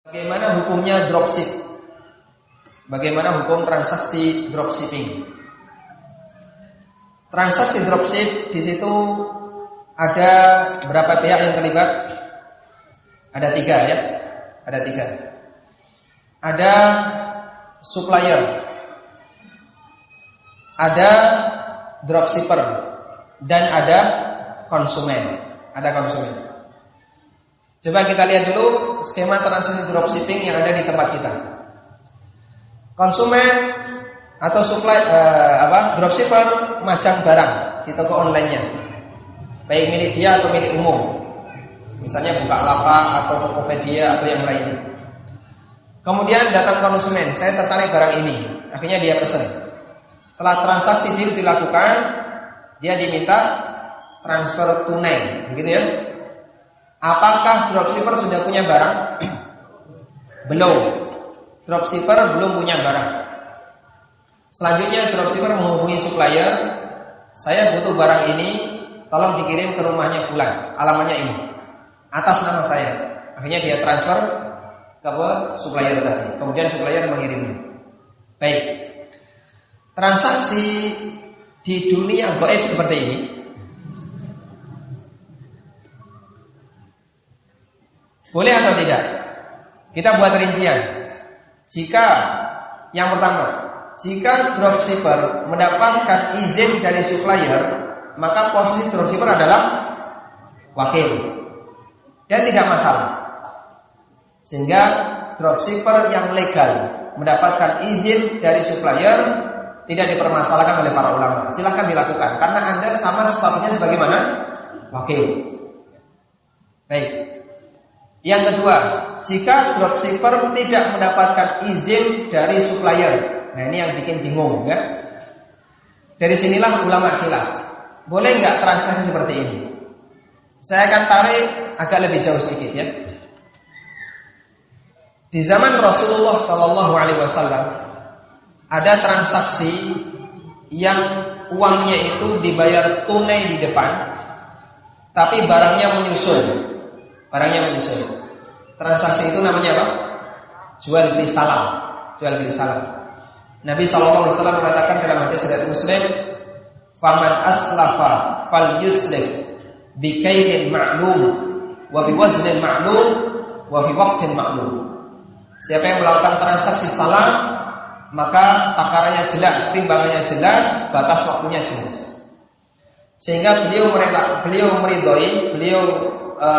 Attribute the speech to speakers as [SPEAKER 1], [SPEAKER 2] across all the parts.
[SPEAKER 1] Bagaimana hukumnya dropship? Bagaimana hukum transaksi dropshipping? Transaksi dropship di situ ada berapa pihak yang terlibat? Ada 3 ya. Ada 3. Ada supplier, ada dropshipper, dan ada konsumen. Ada konsumen. Coba kita lihat dulu skema transaksi dropshipping yang ada di tempat kita. Konsumen atau dropshipper majang barang di toko online-nya, baik milik dia atau milik umum. Misalnya Bukalapak atau Tokopedia atau yang lainnya. Kemudian datang konsumen, saya tertarik barang ini. Akhirnya dia pesan. Setelah transaksi deal dilakukan, dia diminta transfer tunai, begitu ya. Apakah dropshipper sudah punya barang? Belum. Dropshipper belum punya barang. Selanjutnya dropshipper menghubungi supplier, saya butuh barang ini, tolong dikirim ke rumahnya fulan, alamatnya ini, atas nama saya. Akhirnya dia transfer ke supplier tadi. Kemudian supplier mengirimnya. Baik. Transaksi di dunia gaib seperti ini boleh atau tidak? Kita buat rincian. Jika yang pertama, jika dropshipper mendapatkan izin dari supplier, maka posisi dropshipper adalah wakil dan tidak masalah. Sehingga dropshipper yang legal mendapatkan izin dari supplier tidak dipermasalahkan oleh para ulama. Silahkan dilakukan karena Anda sama statusnya sebagaimana wakil. Baik. Yang kedua, jika dropshipper tidak mendapatkan izin dari supplier. Nah ini yang bikin bingung ya. Dari sinilah ulama khilaf. Boleh nggak transaksi seperti ini? Saya akan tarik agak lebih jauh sedikit ya. Di zaman Rasulullah SAW ada transaksi yang uangnya itu dibayar tunai di depan, tapi barangnya menyusul. Transaksi itu namanya apa? Jual beli salam. Nabi SAW mengatakan dalam hadis riwayat Muslim, "Faman aslafa falyuslif bi kailin ma'lum wa bi waznin ma'lum wa bi waqtin ma'lum." Siapa yang melakukan transaksi salam, maka takarannya jelas, timbangannya jelas, batas waktunya jelas. Sehingga beliau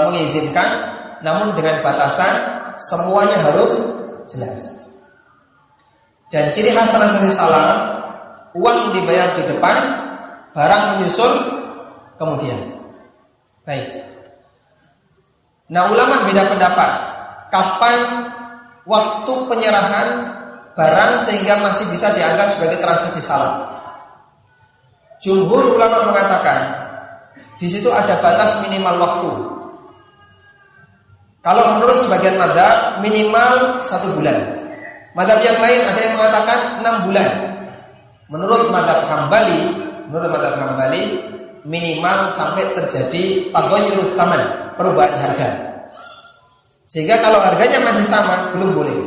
[SPEAKER 1] mengizinkan, namun dengan batasan semuanya harus jelas. Dan ciri khas transaksi salam, uang dibayar di depan, barang menyusul kemudian. Baik. Nah, ulama beda pendapat kapan waktu penyerahan barang sehingga masih bisa dianggap sebagai transaksi salam. Jumhur ulama mengatakan di situ ada batas minimal waktu. Kalau menurut sebagian mazhab minimal 1 bulan. Mazhab yang lain ada yang mengatakan 6 bulan. Menurut mazhab Hambali minimal sampai terjadi taghayyurut tsaman, perubahan harga. Sehingga kalau harganya masih sama belum boleh.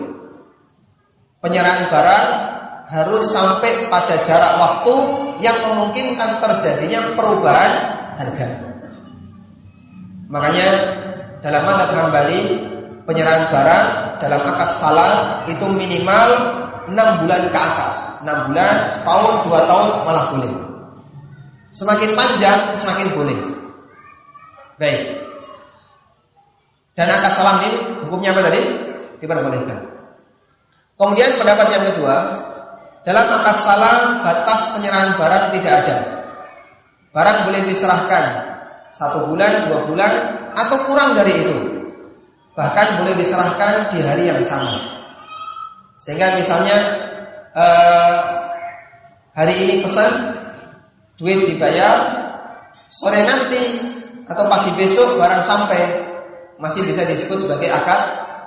[SPEAKER 1] Penyerahan barang harus sampai pada jarak waktu yang memungkinkan terjadinya perubahan harga. Makanya dalam mazhab Hambali, penyerahan barang dalam akad salam itu minimal 6 bulan ke atas. 6 bulan, setahun, 2 tahun malah boleh. Semakin panjang, semakin boleh. Baik. Dan akad salam ini hukumnya apa tadi? Diperbolehkan. Kemudian pendapat yang kedua, dalam akad salam batas penyerahan barang tidak ada. Barang boleh diserahkan 1 bulan, 2 bulan, atau kurang dari itu. Bahkan boleh diserahkan di hari yang sama. Sehingga misalnya hari ini pesan, duit dibayar, sore nanti atau pagi besok barang sampai, masih bisa disebut sebagai akad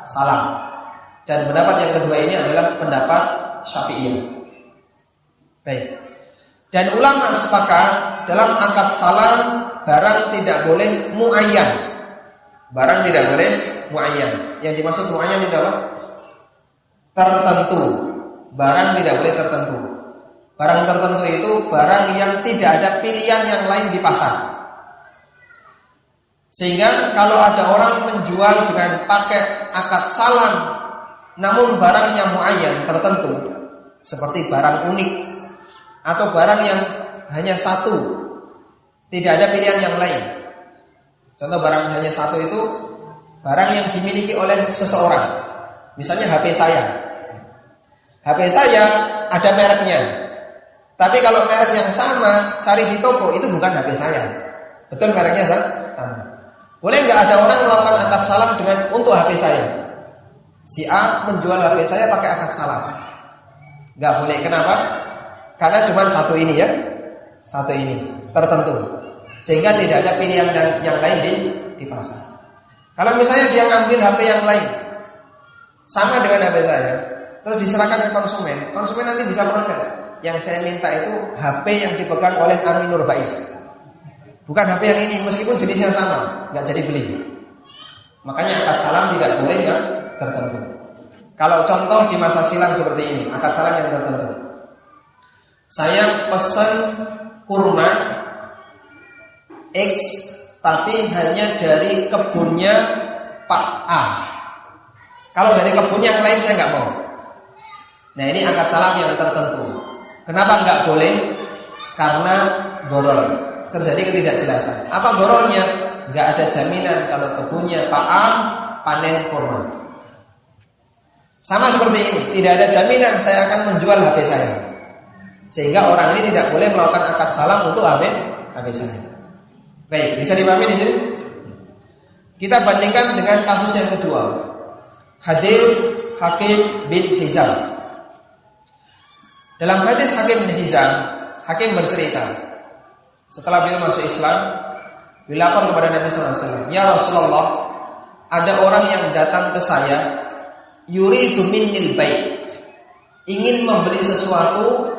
[SPEAKER 1] salam. Dan pendapat yang kedua ini adalah pendapat Syafi'iyah. Baik. Dan ulama sepakat dalam akad salam barang tidak boleh muayyan. Barang tidak boleh muayyan. Yang dimaksud muayyan itu apa? Tertentu. Barang tidak boleh tertentu. Barang tertentu itu barang yang tidak ada pilihan yang lain di pasar. Sehingga kalau ada orang menjual dengan paket akad salam, namun barang yang muayyan tertentu, seperti barang unik atau barang yang hanya satu, tidak ada pilihan yang lain. Contoh barang hanya satu itu barang yang dimiliki oleh seseorang. Misalnya HP saya. HP saya ada mereknya. Tapi kalau merek yang sama cari di toko itu bukan HP saya. Betul mereknya sama. Boleh nggak ada orang melakukan akad salam dengan untuk HP saya? Si A menjual HP saya pakai akad salam. Nggak boleh. Kenapa? Karena cuma satu ini ya. Satu ini tertentu. Sehingga tidak ada pilihan yang lain di pasar. Kalau misalnya dia ngambil HP yang lain sama dengan HP saya, terus diserahkan ke konsumen, konsumen nanti bisa protes. Yang saya minta itu HP yang dipegang oleh Aminur Bais, bukan HP yang ini, meskipun jenisnya sama, nggak jadi beli. Makanya akad salam tidak boleh yang tertentu. Kalau contoh di masa silam seperti ini, akad salam yang tertentu. Saya pesan kurma X, tapi hanya dari kebunnya Pak A. Kalau dari kebunnya yang lain saya nggak mau. Nah ini akad salam yang tertentu. Kenapa nggak boleh? Karena goror, terjadi ketidakjelasan. Apa gorornya? Nggak ada jaminan kalau kebunnya Pak A panen kurma. Sama seperti ini, tidak ada jaminan saya akan menjual HP saya. Sehingga orang ini tidak boleh melakukan akad salam untuk HP saya. Baik, bisa dipahami di sini? Kita bandingkan dengan kasus yang kedua. Hadis Hakim bin Hizam. Dalam hadis Hakim bin Hizam, Hakim bercerita, setelah beliau masuk Islam, dilapor kepada Nabi SAW, "Ya Rasulullah, ada orang yang datang ke saya, yuridu minnil bai', ingin membeli sesuatu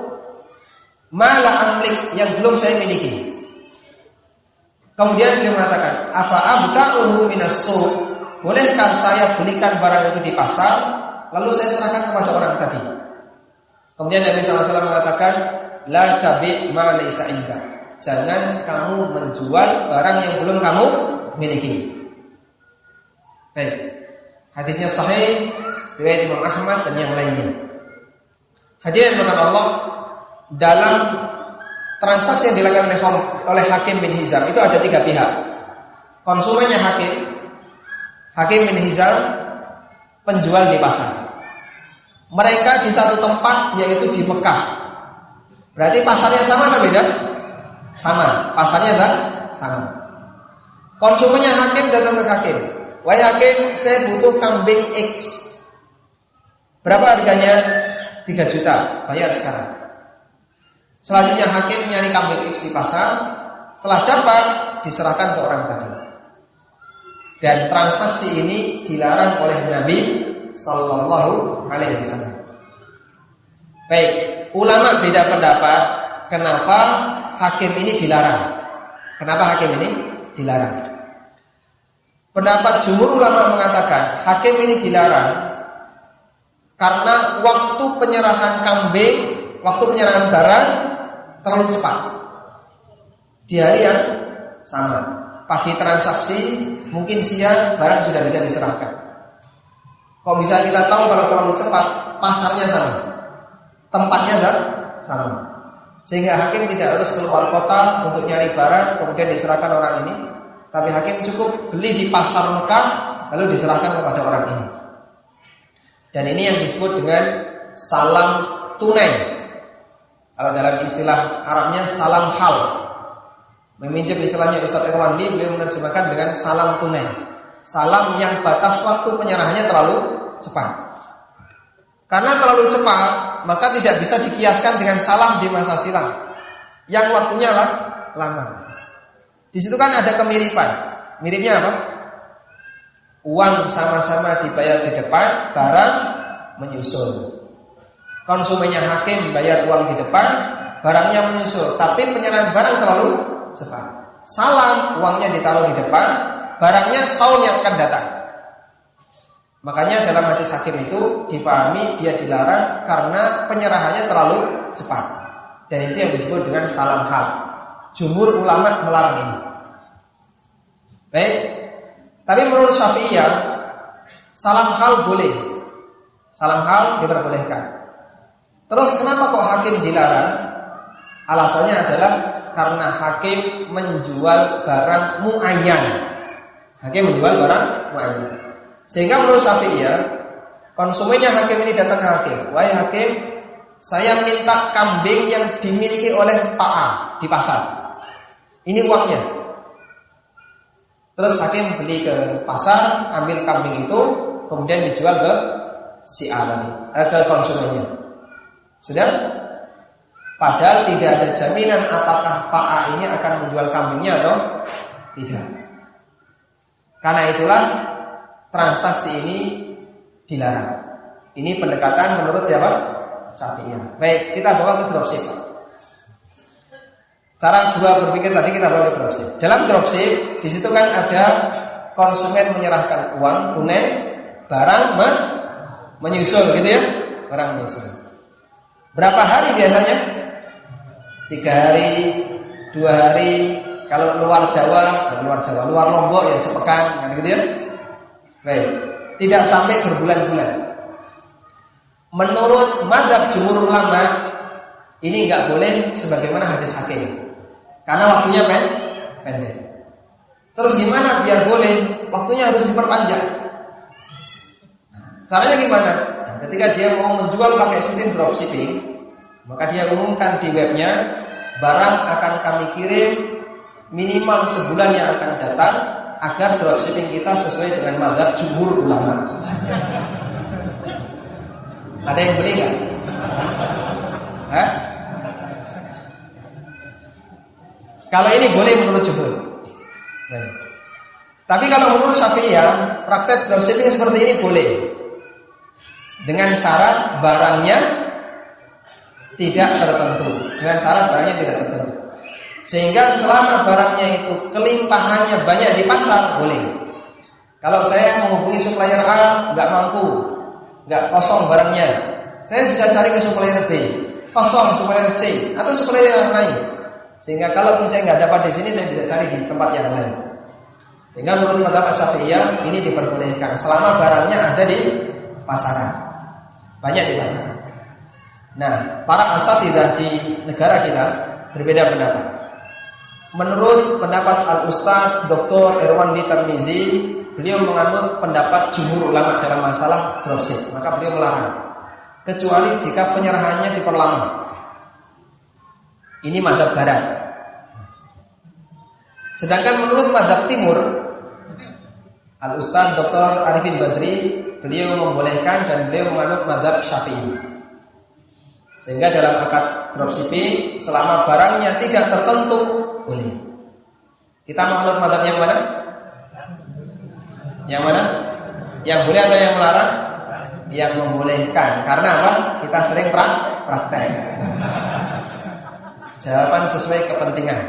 [SPEAKER 1] mala amlik yang belum saya miliki." Kemudian dia mengatakan, "Apa abta'uhu minas suq? Bolehkah saya belikan barang itu di pasar, lalu saya serahkan kepada orang tadi?" Kemudian Nabi SAW mengatakan, "La tabi' ma laysa indak." Jangan kamu menjual barang yang belum kamu miliki. Baik. Hadisnya sahih, riwayat Imam Ahmad dan yang lainnya. Hadirin Allah, dalam transaksi yang dilakukan oleh Hakim bin Hizam itu ada tiga pihak. Konsumennya Hakim bin Hizam, penjual di pasar. Mereka di satu tempat, yaitu di Mekah. Berarti pasarnya sama atau beda? Sama, pasarnya sama. Konsumennya Hakim datang ke Hakim, "Wahai Hakim, saya butuh kambing X. Berapa harganya?" 3 juta, bayar sekarang. Selanjutnya Hakim nyari kambing X di pasar. Setelah dapat, diserahkan ke orang tadi. Dan transaksi ini dilarang oleh Nabi Sallallahu Alaihi Wasallam. Baik, ulama beda pendapat. Kenapa Hakim ini dilarang? Kenapa Hakim ini dilarang? Pendapat jumhur ulama mengatakan Hakim ini dilarang karena waktu penyerahan kambing, waktu penyerahan barang terlalu cepat. Di hari yang sama, pagi transaksi, mungkin siang barang sudah bisa diserahkan. Kok bisa kita tahu kalau terlalu cepat? Pasarnya sama, tempatnya sama, sehingga Hakim tidak harus keluar kota untuk nyari barang kemudian diserahkan orang ini. Tapi Hakim cukup beli di pasar Mekah lalu diserahkan kepada orang ini. Dan ini yang disebut dengan salam tunai. Kalau dalam istilah Arabnya salam hal. Meminjam istilahnya Ustaz Irwandi, beliau menerjemahkan dengan salam tunai. Salam yang batas waktu penyerahannya terlalu cepat. Karena terlalu cepat, maka tidak bisa dikiaskan dengan salam di masa silam yang waktunya lama. Di situ kan ada kemiripan. Miripnya apa? Uang sama-sama dibayar di depan, barang menyusul. Konsumennya Hakim bayar uang di depan, barangnya menyusul. Tapi penyerahan barang terlalu cepat. Salam, uangnya ditaruh di depan, barangnya setahun yang akan datang. Makanya dalam hadis hakim itu dipahami dia dilarang karena penyerahannya terlalu cepat. Dan itu yang disebut dengan salam hal. Jumhur ulama melarang ini. Baik. Tapi menurut Syafi'iyah, salam hal boleh. Salam hal diperbolehkan. Terus kenapa kok hakim dilarang? Alasannya adalah karena hakim menjual barang muayyan. Hakim menjual barang muayyan. Sehingga menurut Syafi'iyah, konsumennya hakim ini datang ke hakim. Wahai hakim, saya minta kambing yang dimiliki oleh Pak A di pasar. Ini uangnya. Terus hakim beli ke pasar, ambil kambing itu, kemudian dijual ke si A ke konsumennya. Sudah? Padahal tidak ada jaminan apakah Pak A ini akan menjual kambingnya atau tidak. Karena itulah transaksi ini dilarang. Ini pendekatan menurut siapa? Syafi'iyah. Baik, kita bawa ke dropship. Cara dua berpikir tadi kita bawa ke dropship. Dalam dropship, di situ kan ada konsumen menyerahkan uang tunai, barang menyusul gitu ya, barang menyusul. Berapa hari biasanya? 3 hari, 2 hari. Kalau luar Jawa, luar Lombok ya sepekan, kan gitu ya. Baik, tidak sampai berbulan-bulan. Menurut mazhab jumhur ulama, ini nggak boleh sebagaimana hadis hakim, karena waktunya pendek. Terus gimana biar boleh? Waktunya harus diperpanjang. Caranya gimana? Nah, ketika dia mau menjual pakai sistem dropshipping, maka dia umumkan di webnya, barang akan kami kirim minimal sebulan yang akan datang, agar dropshipping kita sesuai dengan mazhab jumhur ulama. Ada yang beli nggak? Hah? Kalau ini boleh menurut jumhur. Baik. Tapi kalau menurut Syafi'iyah, praktek dropshipping seperti ini boleh, dengan syarat barangnya tidak tertentu. Dengan syarat barangnya tidak tertentu. Sehingga selama barangnya itu kelimpahannya banyak di pasar, boleh. Kalau saya menghubungi supplier A nggak mampu, nggak kosong barangnya, saya bisa cari ke supplier B, kosong supplier C atau supplier yang lain. Sehingga kalau misalnya nggak dapat di sini, saya bisa cari di tempat yang lain. Sehingga menurut mazhab Syafi'iyah ini diperbolehkan selama barangnya ada di pasaran, banyak di pasaran. Nah, para asatidzah di negara kita berbeda pendapat. Menurut pendapat Al-Ustaz Dr. Irwandi Tarmizi, beliau menganut pendapat jumhur ulama dalam masalah dropship. Maka beliau melarang, kecuali jika penyerahannya diperlama. Ini mazhab barat. Sedangkan menurut mazhab timur, Al-Ustaz Dr. Arifin Badri, beliau membolehkan dan beliau menganut mazhab Syafi'i. Sehingga dalam akad dropshipping, selama barangnya tidak tertentu, boleh. Kita menganut mazhab yang mana? Yang mana? Yang boleh atau yang melarang? Yang membolehkan. Karena apa? Kita sering praktek. Jawaban sesuai kepentingan.